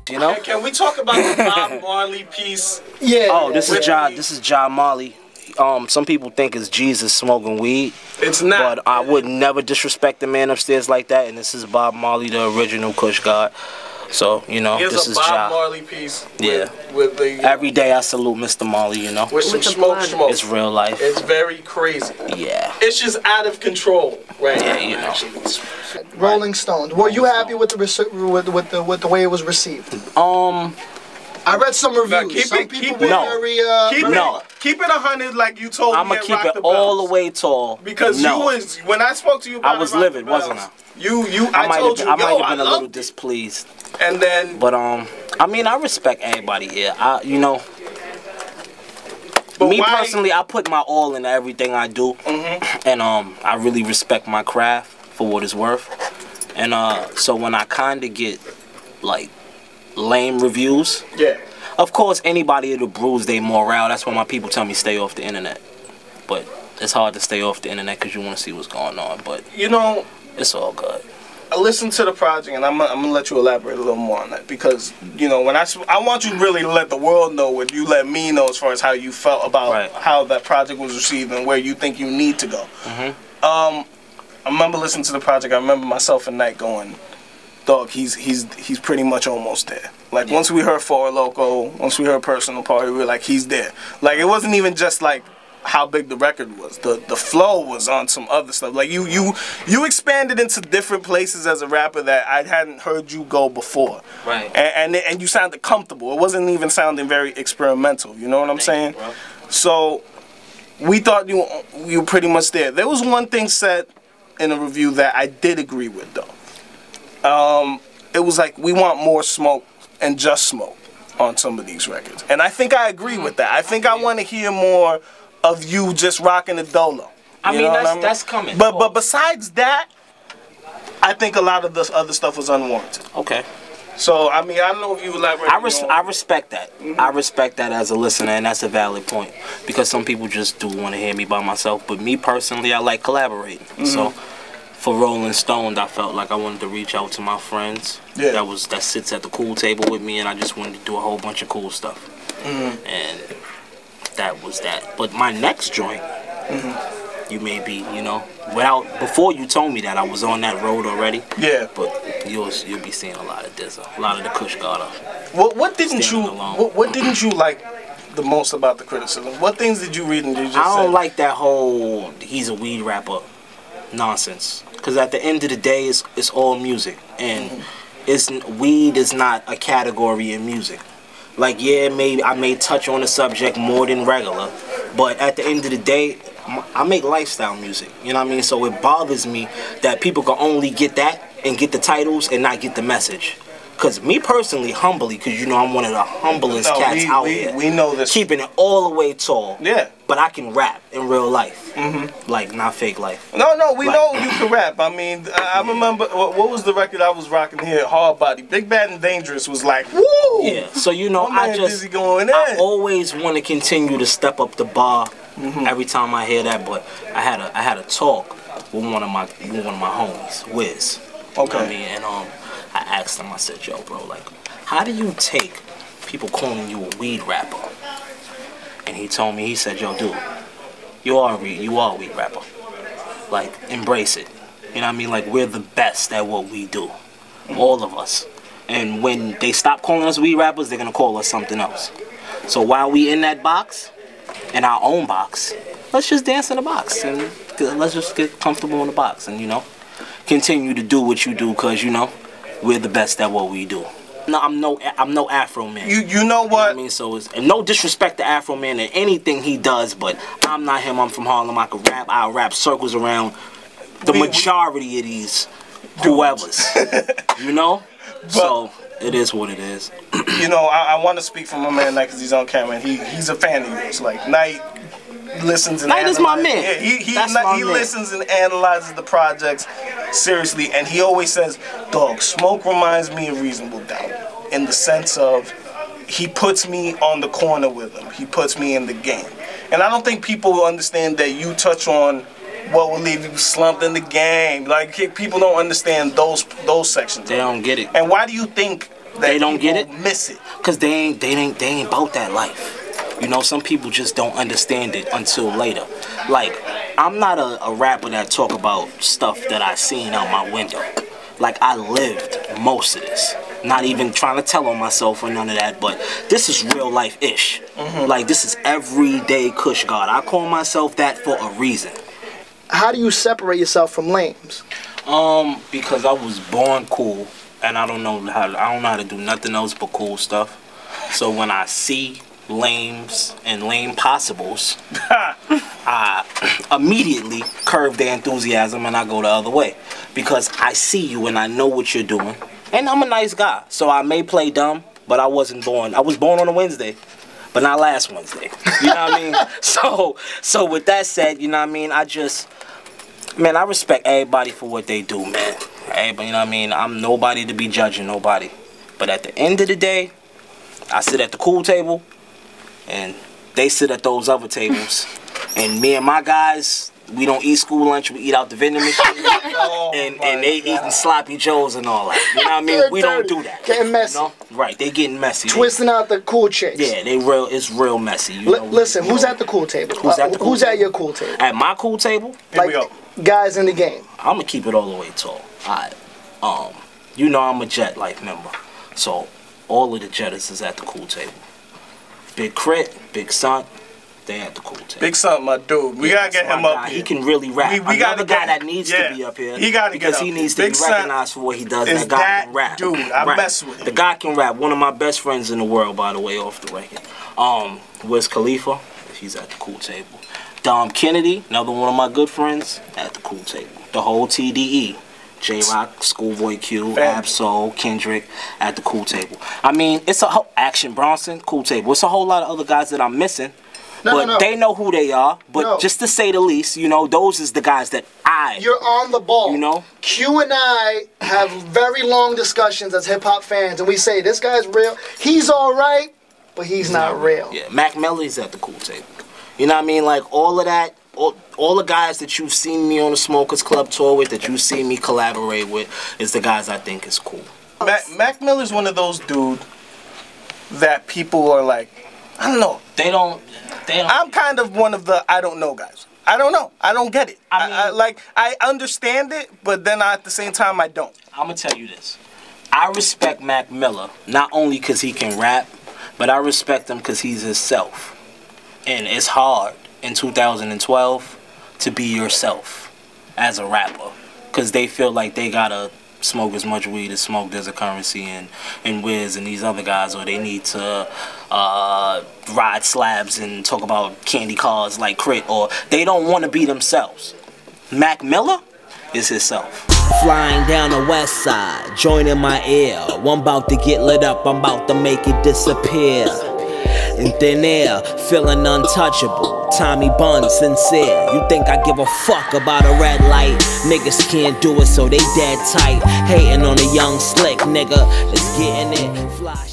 You know? Can we talk about the Bob Marley piece? Yeah. Oh, this is John Marley. Some people think it's Jesus smoking weed. It's not. But I would never disrespect the man upstairs like that. And this is Bob Marley, the original Kush God. So, you know, here's this a is Bob Marley piece. Yeah. With the, every day I salute Mr. Marley, you know. With some smoke. It's real life. It's very crazy. Yeah. It's just out of control right now. You know. Rolling Stones. Were you happy with the way it was received? I read some reviews. Some people were very keep it 100 like you told me. I'm gonna keep it all the way tall. Because you was, when I spoke to you about I was livid, wasn't I? I told you, I might have been a little displeased. And then, but I mean, I respect everybody here. You know, me personally, I put my all into everything I do, and I really respect my craft for what it's worth. And so when I kind of get like lame reviews, of course anybody that'll bruise their morale. That's why my people tell me stay off the internet. But it's hard to stay off the internet because you want to see what's going on. But you know, it's all good. I listened to the project, and I'm gonna let you elaborate a little more on that, because you know, when I want you really to let the world know what you let me know as far as how you felt about how that project was received and where you think you need to go. I remember listening to the project. I remember myself and Nyght going, dog, he's pretty much almost there. Like once we heard Four Loco, once we heard Personal Party, we were like, he's there. Like it wasn't even just like how big the record was. The flow was on some other stuff. Like you expanded into different places as a rapper that I hadn't heard you go before. Right. And you sounded comfortable. It wasn't even sounding very experimental. You know what I'm saying? Thank you, bro. So we thought you were pretty much there. There was one thing said in a review that I did agree with though. It was like, we want more smoke and just smoke on some of these records. And I think I agree with that. I think I want to hear more of you just rocking the dolo. I mean, that's coming. But besides that, I think a lot of this other stuff was unwarranted. Okay. So, I mean, I don't know if you elaborate. I respect that. I respect that as a listener, and that's a valid point. Because some people just do want to hear me by myself. But me personally, I like collaborating. So, for Rolling Stone, I felt like I wanted to reach out to my friends that sits at the cool table with me, and I just wanted to do a whole bunch of cool stuff. And that was that. But my next joint, you may be, you know, before you told me that, I was on that road already. Yeah. But you'll be seeing a lot of Dza, a lot of the Kush God. What didn't you like the most about the criticism? What things did you read and did you just I don't like that whole he's a weed rapper nonsense. Because at the end of the day, it's all music, and weed is not a category in music. Like, yeah, maybe I may touch on the subject more than regular, but at the end of the day, I make lifestyle music, you know what I mean? So it bothers me that people can only get that and get the titles and not get the message. Because me personally, humbly, because you know I'm one of the humblest cats out here. We know this. Keeping it all the way tall. Yeah. But I can rap in real life. Like, not fake life. No, we know you can rap. I mean, I remember, what was the record I was rocking here? Hard Body. Big Bad and Dangerous was like, woo! Yeah, so you know, I always want to continue to step up the bar every time I hear that, but I had a talk with one of my homies, Wiz. Okay. You know what I mean? And I asked him, I said, yo, bro, like, how do you take people calling you a weed rapper? And he told me, he said, yo, dude, you are a weed rapper. Like, embrace it. You know what I mean? Like, we're the best at what we do. All of us. And when they stop calling us weed rappers, they're going to call us something else. So while we in that box, in our own box, let's just dance in the box. And let's just get comfortable in the box and, you know, continue to do what you do because, you know, we're the best at what we do. No, I'm no Afro man. You know what? I mean, so it's no disrespect to Afro man and anything he does, but I'm not him. I'm from Harlem. I could rap. I'll rap circles around the majority of these whoever's. You know? So it is what it is. You know, I want to speak for my man Nyght because he's on camera. And he's a fan of yours. Like Nyght listens and Nyght is my man. Yeah, he listens and analyzes the projects seriously, and he always says, "Dog, Smoke reminds me of Reasonable Doubt in the sense of he puts me on the corner with him. He puts me in the game." And I don't think people will understand that you touch on what will leave you slumped in the game. Like, people don't understand those sections. They don't get it. And why do you think that they don't get it? Miss it? Because they ain't about that life. You know, some people just don't understand it until later. Like, I'm not a rapper that talk about stuff that I seen out my window. Like, I lived most of this. Not even trying to tell on myself or none of that, but this is real life-ish. Like, this is everyday Kush God. I call myself that for a reason. How do you separate yourself from lames? Because I was born cool, and I don't know how to do nothing else but cool stuff. So when I see lames and lame possibles, I immediately curve their enthusiasm and I go the other way. Because I see you and I know what you're doing. And I'm a nice guy. So I may play dumb, but I wasn't born. I was born on a Wednesday, but not last Wednesday. You know what I mean? So with that said, you know what I mean? I respect everybody for what they do, man. Everybody, you know what I mean? I'm nobody to be judging nobody. But at the end of the day, I sit at the cool table, and they sit at those other tables. And me and my guys, we don't eat school lunch, we eat out the vending machine. and they eating sloppy joes and all that. You know what I mean? We don't do that. Getting messy. You know? Right, they getting messy. Twisting out the cool chicks. Yeah, it's real messy. You know, listen, who's at the cool table? Who's at your cool table? At my cool table? Here we go. Guys in the game. I'm gonna keep it all the way tall. Alright. You know I'm a Jet Life member. So all of the Jetters is at the cool table. Big K.r.i.t, Big Sant, they at the cool table. Big Sant, my dude. We gotta get him up here. He can really rap. We got a guy that needs to be up here. He gotta because get up. he needs to Big be recognized for what he does. That guy can rap. Dude, I mess with him. The guy can rap. One of my best friends in the world, by the way, off the record. Wiz Khalifa, he's at the cool table. Dom Kennedy, another one of my good friends, at the cool table. The whole TDE. J-Rock, Schoolboy Q, Ab-Soul, Kendrick at the cool table. I mean, it's a whole Action Bronson, cool table. It's a whole lot of other guys that I'm missing. But they know who they are. But just to say the least, you know, those is the guys that You're on the ball. You know? Q and I have very long discussions as hip-hop fans, and we say, this guy's real. He's all right, but he's not real. Yeah, Mac Melly's at the cool table. You know what I mean? Like, all of that. All the guys that you've seen me on the Smokers Club tour with, that you've seen me collaborate with, is the guys I think is cool. Mac Miller's one of those dudes that people are like, I don't know. They don't. I'm kind of one of the I don't know guys. I don't know. I don't get it. I understand it, but then at the same time I don't. I'm gonna tell you this. I respect Mac Miller not only because he can rap, but I respect him because he's himself. And it's hard in 2012 to be yourself as a rapper, because they feel like they gotta smoke as much weed as Smoke Dza Currency and Wiz and these other guys, or they need to ride slabs and talk about candy cars like K.r.i.t, or they don't want to be themselves. Mac Miller is himself. Flying down the west side, joining my ear. One about to get lit up, I'm about to make it disappear. In thin air, feeling untouchable. Tommy Bun, sincere. You think I give a fuck about a red light? Niggas can't do it, so they dead tight. Hating on a young slick nigga that's getting it. Fly.